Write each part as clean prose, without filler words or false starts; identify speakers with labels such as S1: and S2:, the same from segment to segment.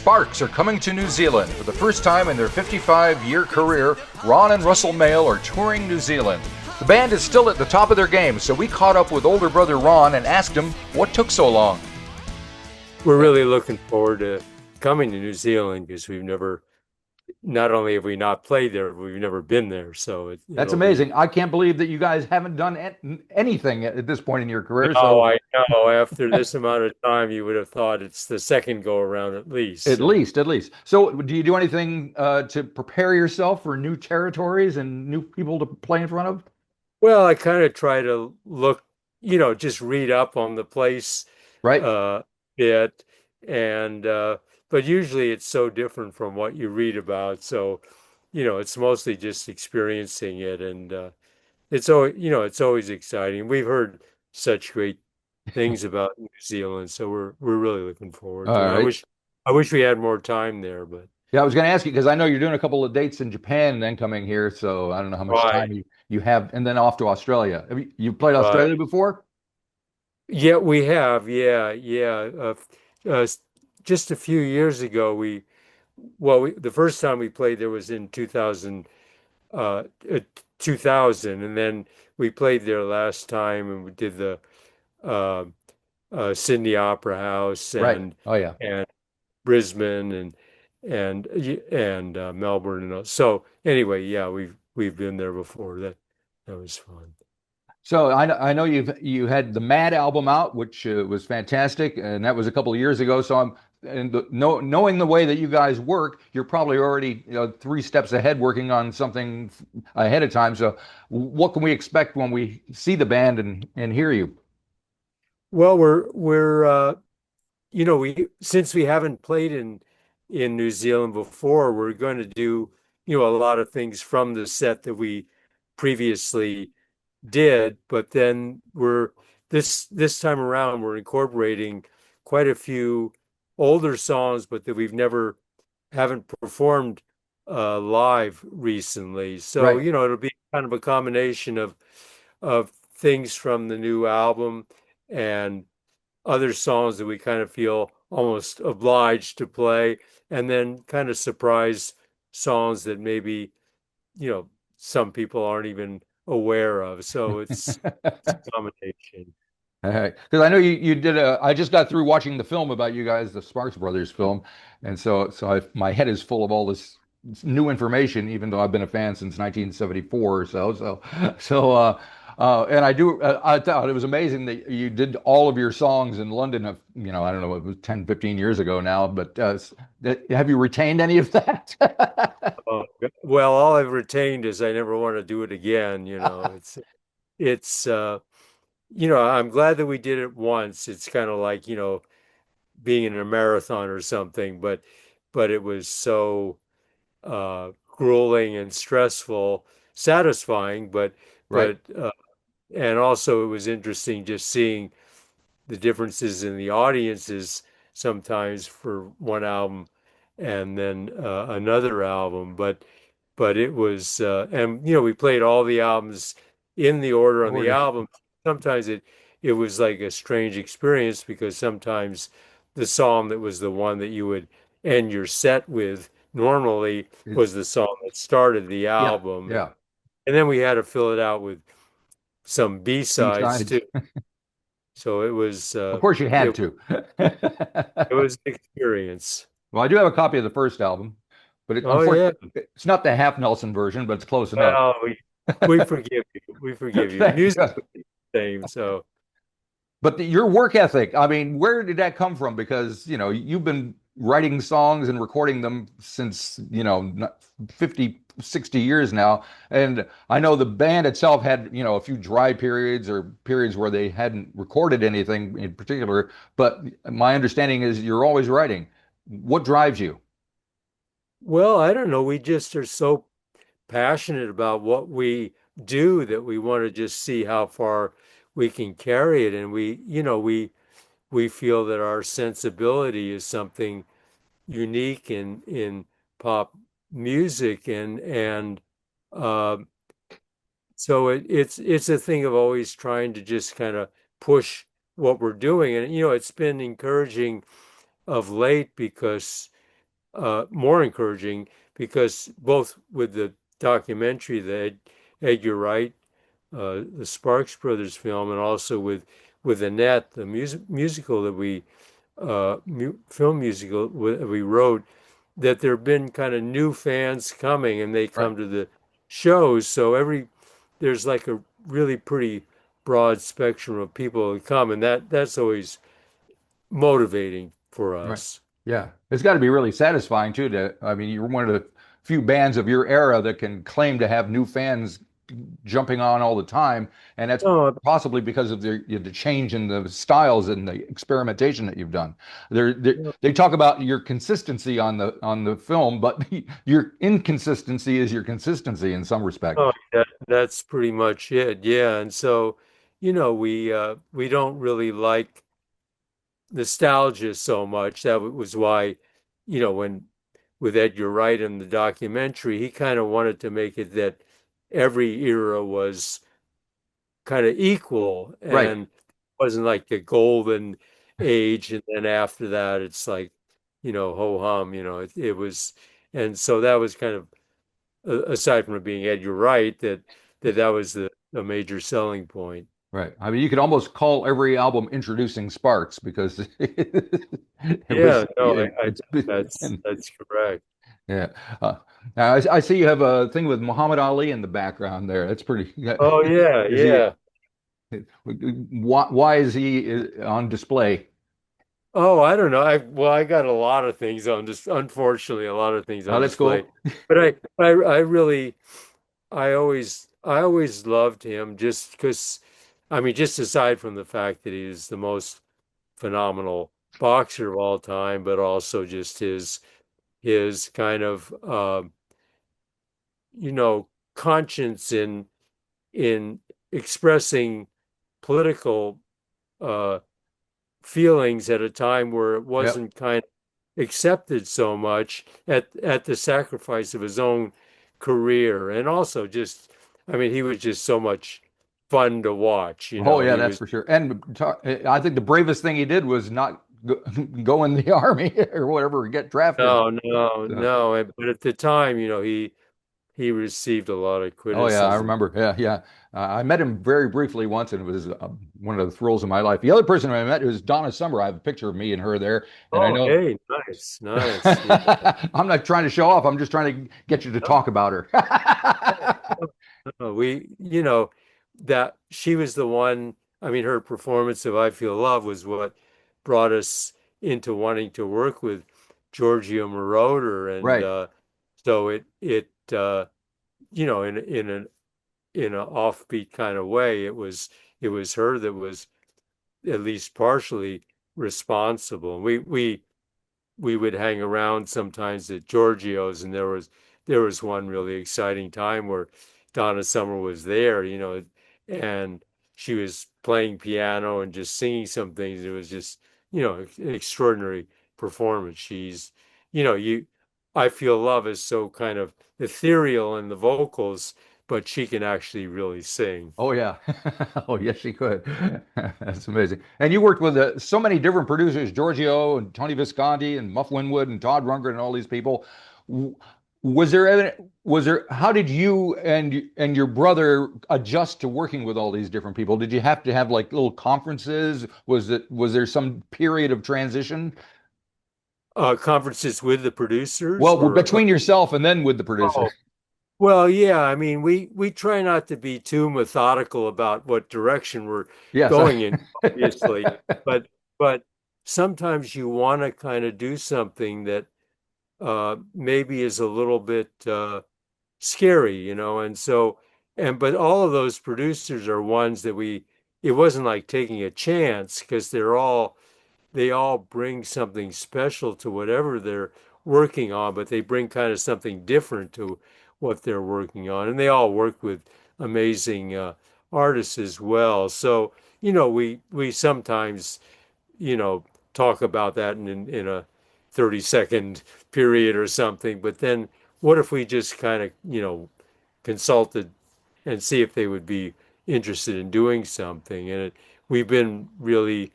S1: Sparks are coming to New Zealand. For the first time in their 55-year career, Ron and Russell Mael are touring New Zealand. The band is still at the top of their game, so we caught up with older brother Ron and asked him what took so long.
S2: We're really looking forward to coming to New Zealand because not only have we not played there, we've never been there. So
S1: That's
S2: it'll be.
S1: amazing. I can't believe that you guys haven't done anything at this point in your career.
S2: No,
S1: So
S2: I know. After this amount of time, you would have thought it's the second go around at least.
S1: at
S2: So,
S1: least, at least. So do you do anything to prepare yourself for new territories and new people to play in front of?
S2: well, I kind of try to look, just read up on the place
S1: Right.
S2: uh, bit, and but usually it's so different from what you read about. So, it's mostly just experiencing it, and it's always exciting. We've heard such great things about New Zealand, so we're really looking forward
S1: All
S2: to it.
S1: right.
S2: I wish we had more time there, but
S1: Yeah, I was going to ask you because I know you're doing a couple of dates in Japan and then coming here. So I don't know how much
S2: right,
S1: time you have, and then off to Australia. Have you played
S2: right.
S1: Australia before?
S2: Yeah, we have. Yeah, yeah. Uh, just a few years ago, the first time we played there was in 2000, and then we played there last time, and we did the uh, Sydney Opera House
S1: Right. Oh yeah.
S2: and Brisbane and Melbourne, and so anyway, yeah, we've been there before. That was fun.
S1: So I know you had the Mad album out, which was fantastic, and that was a couple of years ago. So knowing the way that you guys work, you're probably already three steps ahead, working on something ahead of time. So what can we expect when we see the band and hear you?
S2: Well, we're we since we haven't played in New Zealand before, we're going to do a lot of things from the set that we previously did, but then this time around we're incorporating quite a few older songs, but that we've never haven't performed live recently. So
S1: Right.
S2: it'll be kind of a combination of things from the new album and other songs that we kind of feel almost obliged to play, and then kind of surprise songs that maybe, you know, some people aren't even aware of. So it's a combination.
S1: All right. Because I know you did I just got through watching the film about you guys, the Sparks Brothers film, and my head is full of all this new information, even though I've been a fan since 1974 or so. And I thought it was amazing that you did all of your songs in London. I don't know, it was 10, 15 years ago now, but have you retained any of that?
S2: Uh, well, all I've retained is I never want to do it again. It's I'm glad that we did it once. It's kind of like, being in a marathon or something, but it was so grueling and stressful, satisfying,
S1: Right.
S2: but and also it was interesting just seeing the differences in the audiences sometimes for one album and then another album. But it was and we played all the albums in the order on the
S1: Order.
S2: album. Sometimes it was like a strange experience because sometimes the song that was the one that you would end your set with normally was the song that started the
S1: Yeah.
S2: album.
S1: Yeah.
S2: And then we had to fill it out with some B-sides
S1: Besides,
S2: too. So it was
S1: of course you had
S2: it,
S1: to.
S2: it was an experience.
S1: Well, I do have a copy of the first album, but
S2: Oh yeah.
S1: unfortunately, it's not the half Nelson version, but it's close enough.
S2: Well, we forgive you. We forgive you.
S1: Thank
S2: Music
S1: God.
S2: is the same. So
S1: But your work ethic, I mean, where did that come from? Because, you've been writing songs and recording them since, 50, 60 years now. And I know the band itself had, a few dry periods or periods where they hadn't recorded anything in particular. But my understanding is you're always writing. What drives you?
S2: well, I don't know. We just are so passionate about what we do that we want to just see how far we can carry it. And we feel that our sensibility is something unique in pop music and uh, so it's a thing of always trying to just kind of push what we're doing. And it's been encouraging of late because more encouraging because both with the documentary, Edgar Wright, the Sparks Brothers film, and also with Annette, the musical that we film musical we wrote, that there have been kind of new fans coming and they
S1: Right.
S2: come to the shows. So there's like a really pretty broad spectrum of people that come, and that's always motivating for
S1: Right.
S2: us.
S1: Yeah. It's got to be really satisfying too I mean, you're one of the few bands of your era that can claim to have new fans jumping on all the time, and that's
S2: Oh,
S1: possibly because of the change in the styles and the experimentation that you've done. They talk about your consistency on the film, but your inconsistency is your consistency in some respect.
S2: oh, that's pretty much it. Yeah. And so, we don't really like nostalgia so much. That was why, when with Edgar Wright in the documentary, he kind of wanted to make it that every era was kind of equal
S1: Right,
S2: and wasn't like the golden age. And then after that, it's like, ho hum, it was. And so that was kind of, aside from it being Edgar Wright, that was the major selling point.
S1: right. I mean, you could almost call every album Introducing Sparks because it was
S2: Yeah, no,
S1: it's and
S2: that's correct.
S1: yeah. Now I see you have a thing with Muhammad Ali in the background there. That's pretty.
S2: Oh yeah,
S1: Is he?
S2: yeah.
S1: Why is he on display?
S2: Oh, I don't know. I got a lot of things on this. Unfortunately, a lot of things
S1: Oh,
S2: on
S1: that's
S2: display.
S1: cool.
S2: But I really, I always loved him just because, I mean, just aside from the fact that he's the most phenomenal boxer of all time, but also just his kind of, conscience in expressing political uh, feelings at a time where it
S1: Yep.
S2: wasn't kind of accepted so much at the sacrifice of his own career. And also just, I mean, he was just so much fun to watch.
S1: Oh yeah,
S2: He
S1: that's
S2: was,
S1: for sure. And I think the bravest thing he did was not go in the army or whatever, get drafted.
S2: no, no,
S1: So,
S2: no. But at the time, he received a lot of
S1: oh yeah, I
S2: criticism.
S1: remember. Yeah, yeah. I met him very briefly once, and it was one of the thrills of my life. The other person I met was Donna Summer. I have a picture of me and her there, and I
S2: Oh,
S1: know
S2: hey, nice, nice. Yeah.
S1: I'm not trying to show off. I'm just trying to get you to talk about her.
S2: That she was the one. I mean, her performance of I Feel Love was what brought us into wanting to work with Giorgio Moroder. And
S1: Right.
S2: so in an offbeat kind of way, it was her that was at least partially responsible. And we would hang around sometimes at Giorgio's, and there was one really exciting time where Donna Summer was there, and she was playing piano and just singing some things. It was just, an extraordinary performance. You, I Feel Love is so kind of ethereal in the vocals, but she can actually really sing.
S1: Oh yeah. Oh yes, she could. That's amazing. And you worked with so many different producers, Giorgio and Tony Visconti and Muff Winwood and Todd Rundgren and all these people. W- how did you and your brother adjust to working with all these different people? Did you have to have like little conferences? Was there some period of transition?
S2: Conferences with the producers
S1: Well,
S2: or
S1: between yourself and then with the producer.
S2: oh, well, yeah, I mean, we try not to be too methodical about what direction we're
S1: Yes.
S2: going in, obviously, but sometimes you want to kind of do something that maybe is a little bit scary, but all of those producers are ones that it wasn't like taking a chance because they all bring something special to whatever they're working on, but they bring kind of something different to what they're working on. And they all work with amazing artists as well. So, we sometimes, you know, talk about that in a 30-second period or something. But then what if we just kind of, consulted and see if they would be interested in doing something? We've been really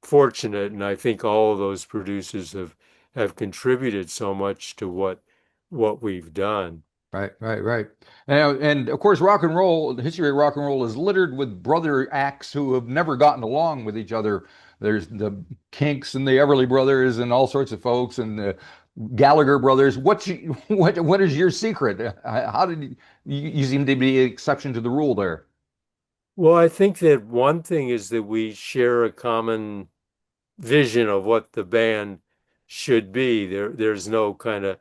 S2: fortunate, and I think all of those producers have contributed so much to what we've done.
S1: Right, right, right. And of course, rock and roll, the history of rock and roll is littered with brother acts who have never gotten along with each other. There's the Kinks and the Everly Brothers and all sorts of folks and the Gallagher brothers. What is your secret? How did you seem to be an exception to the rule there?
S2: Well, I think that one thing is that we share a common vision of what the band should be. There's no kind of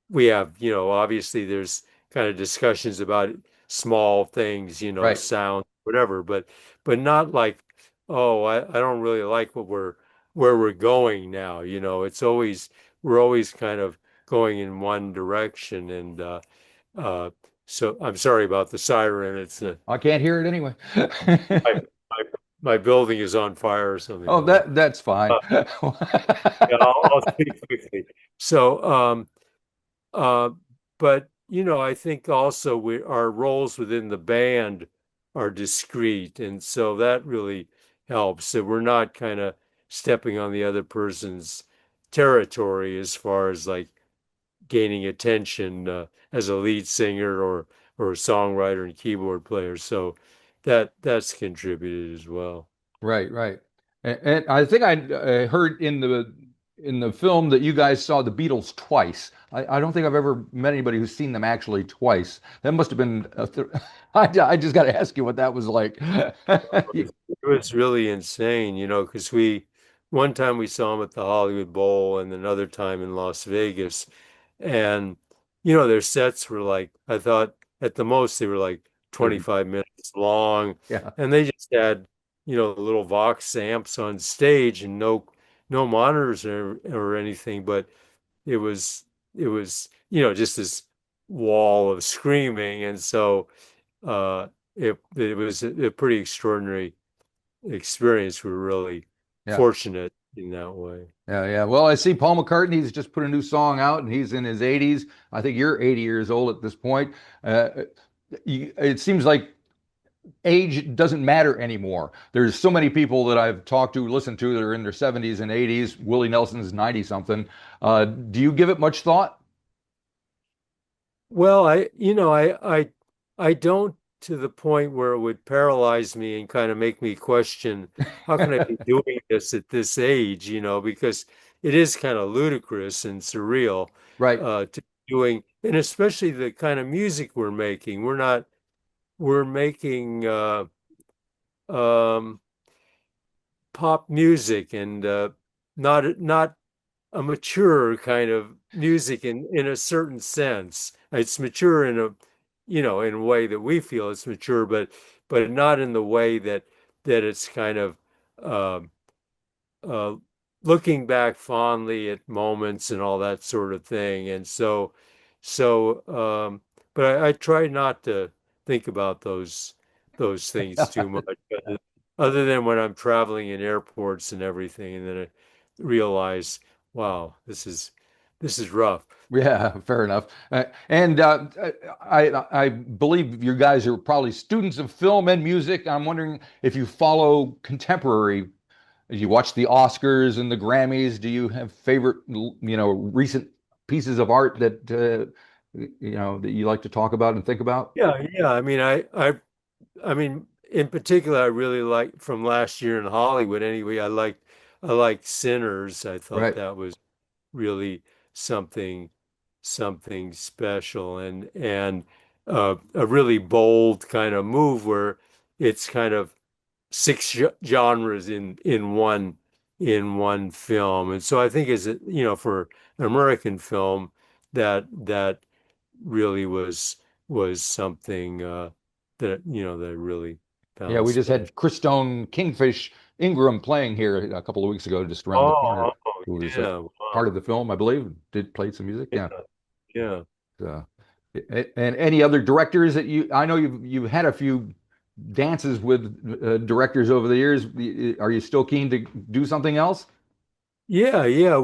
S2: we have, obviously there's kind of discussions about small things,
S1: Right.
S2: sound, whatever, but not like, oh, I don't really like where we're going now. It's always we're always kind of going in one direction. And uh so I'm sorry about the siren. It's
S1: I can't hear it anyway.
S2: my, my my building is on fire or something.
S1: Oh,
S2: I don't know.
S1: that's fine.
S2: Yeah, I'll speak quickly. So, uh, but I think also our roles within the band are discrete, and so that really helps. That we're not kind of stepping on the other person's territory as far as like gaining attention as a lead singer or a songwriter and keyboard player. So that's contributed as well.
S1: Right, right. And I think I heard in the film that you guys saw the Beatles twice. I don't think I've ever met anybody who's seen them actually twice. That must have been I just got to ask you what that was like.
S2: It was really insane, because one time we saw them at the Hollywood Bowl and another time in Las Vegas. And, their sets were like, I thought at the most they were like
S1: 30.
S2: 25 minutes long.
S1: Yeah.
S2: And they just had, little Vox amps on stage and no monitors or anything, but it was, just this wall of screaming. And so, it was a pretty extraordinary experience. We're really
S1: Yeah.
S2: fortunate in that way.
S1: Yeah, yeah. Well, I see Paul McCartney's just put a new song out and he's in his 80s. I think you're 80 years old at this point. Uh, it seems like age doesn't matter anymore. There's so many people that I've talked to, listened to that are in their 70s and 80s. Willie Nelson's 90 something. Do you give it much thought?
S2: Well, I don't, to the point where it would paralyze me and kind of make me question how can I be doing this at this age, because it is kind of ludicrous and surreal
S1: Right.
S2: to be doing, and especially the kind of music we're making. We're making um pop music and not a mature kind of music in a certain sense. It's mature in in a way that we feel it's mature, but not in the way that it's kind of um uh, looking back fondly at moments and all that sort of thing. And but I try not to think about those things too much, other than when I'm traveling in airports and everything, and then I realize, wow, this is rough.
S1: Yeah, fair enough. And I believe you guys are probably students of film and music. I'm wondering if you follow contemporary. You watch the Oscars and the Grammys. Do you have favorite, recent pieces of art that that you like to talk about and think about?
S2: Yeah, yeah. I mean, in particular, I really like from last year in Hollywood. Anyway, I like Sinners. I thought
S1: Right.
S2: that was really something something special and a really bold kind of move where it's kind of six genres in one film. And so I think as for an American film that really was something that I really
S1: Yeah,
S2: found
S1: we just
S2: special.
S1: had Christone Kingfish Ingram playing here a couple of weeks ago, just around the corner.
S2: Oh, oh,
S1: Who was
S2: yeah,
S1: part
S2: wow.
S1: of the film, I believe. Did play some music.
S2: Yeah,
S1: Yeah.
S2: yeah.
S1: Uh, and any other directors that I know you've had a few dances with directors over the years. Are you still keen to do something else?
S2: Yeah, yeah.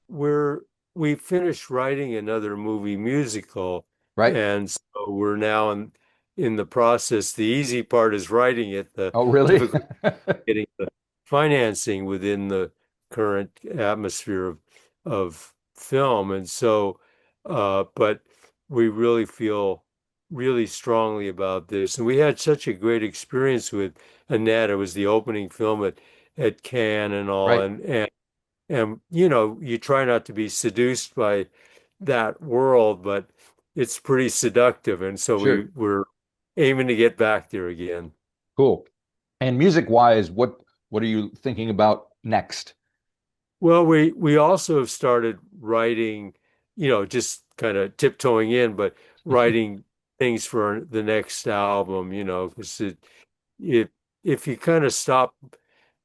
S2: We're we finished writing another movie musical,
S1: Right?
S2: and so we're now in the process. The easy part is writing it. The
S1: Oh, really?
S2: difficult getting the financing within the current atmosphere of film. And so, but we really feel really strongly about this. And we had such a great experience with Annette. It was the opening film at Cannes and all.
S1: Right.
S2: And you try not to be seduced by that world, but it's pretty seductive. And so
S1: Sure.
S2: we're aiming to get back there again.
S1: Cool. And music wise, what are you thinking about next?
S2: Well, we also have started writing, just kind of tiptoeing in, but writing things for the next album, because it if you kind of stop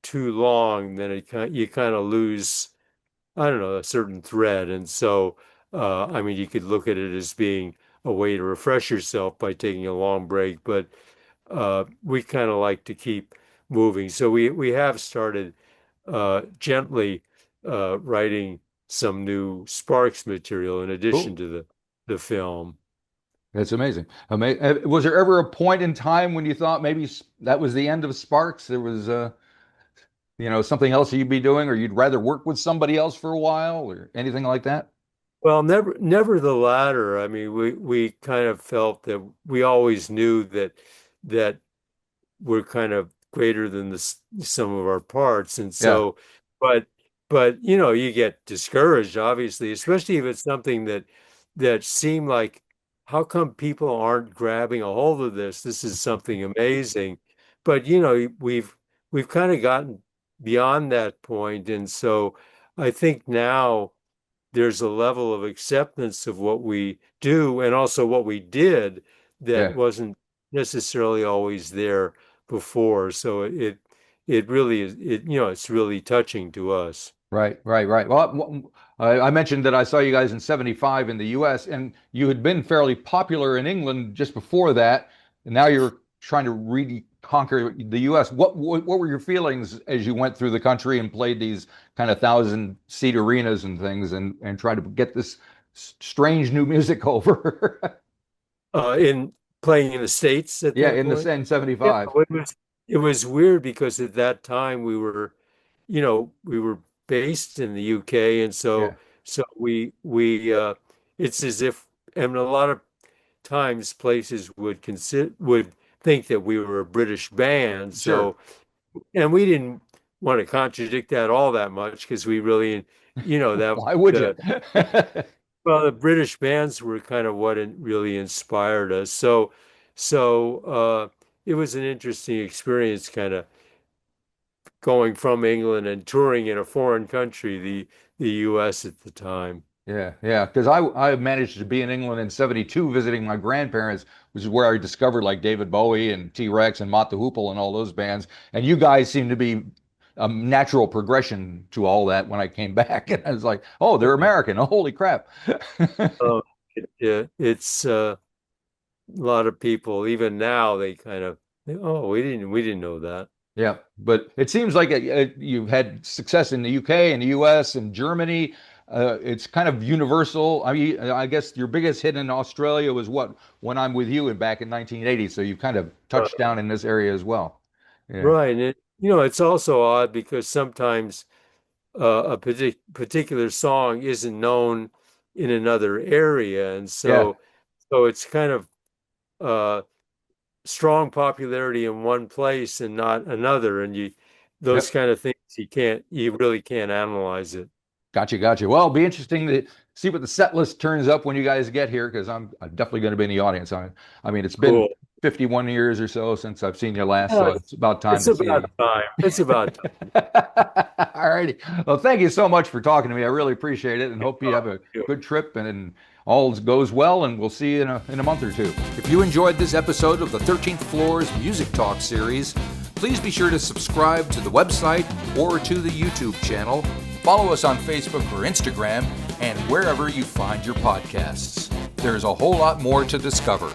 S2: too long, then you kind of lose, I don't know, a certain thread. And so, I mean, you could look at it as being a way to refresh yourself by taking a long break, but we kind of like to keep moving. So we have started gently writing some new Sparks material in addition
S1: Cool.
S2: to the film.
S1: That's amazing. Was there ever a point in time when you thought maybe that was the end of Sparks? There was, something else you'd be doing, or you'd rather work with somebody else for a while, or anything like that?
S2: Well, never the latter. I mean, we kind of felt that we always knew that we're kind of greater than some of our parts, and
S1: Yeah,
S2: so, but you get discouraged, obviously, especially if it's something that seemed like, how come people aren't grabbing a hold of this? This is something amazing, but we've kind of gotten beyond that point, and so I think now there's a level of acceptance of what we do and also what we did that
S1: yeah.
S2: wasn't necessarily always there before. So it really is, it's really touching to us.
S1: Right, right, right. Well, I mentioned that I saw you guys in '75 in the US, and you had been fairly popular in England just before that, and now you're trying to reconquer the US. What were your feelings as you went through the country and played these kind of 1,000-seat arenas and things, and tried to get this strange new music over?
S2: In playing in the States at
S1: Yeah,
S2: that point.
S1: in
S2: Yeah,
S1: '75.
S2: it was weird because at that time we were based in the UK, and
S1: Yeah,
S2: so we it's as if, and a lot of times places would think that we were a British band.
S1: sure.
S2: So, and we didn't want to contradict that all that much because we really, that
S1: Why would you?
S2: the well, the British bands were kind of what really inspired us. So it was an interesting experience, kind of going from England and touring in a foreign country, the US at the time.
S1: Yeah, yeah, because I managed to be in England in '72 visiting my grandparents, which is where I discovered like David Bowie and T-Rex and Mott the Hoople and all those bands. And you guys seem to be a natural progression to all that when I came back. And I was like, oh, they're American. Oh, holy crap.
S2: Oh, it's a lot of people, even now, they kind of, oh, we didn't know that.
S1: Yeah, but it seems like you've had success in the UK and the US and Germany. It's kind of universal. I mean, I guess your biggest hit in Australia was what, When I'm With You, and back in 1980. So you've kind of touched down in this area as well. Yeah,
S2: Right. And it's also odd because sometimes a particular song isn't known in another area. And
S1: yeah,
S2: so it's kind of uh, strong popularity in one place and not another. And those
S1: yep.
S2: kind of things, you really can't analyze it.
S1: Gotcha, gotcha. Well, it'll be interesting to see what the set list turns up when you guys get here, because I'm definitely going to be in the audience. I mean, it's been
S2: Cool.
S1: 51 years or so since I've seen you last,
S2: Yeah,
S1: so it's about time
S2: it's
S1: to see
S2: about
S1: you.
S2: time. It's about
S1: All righty. Well, thank you so much for talking to me. I really appreciate it, and hope you have a
S2: time.
S1: good trip and all goes well, and we'll see you in a month or two. If you enjoyed this episode of the 13th Floor's Music Talk series, please be sure to subscribe to the website or to the YouTube channel. Follow us on Facebook or Instagram, and wherever you find your podcasts. There's a whole lot more to discover.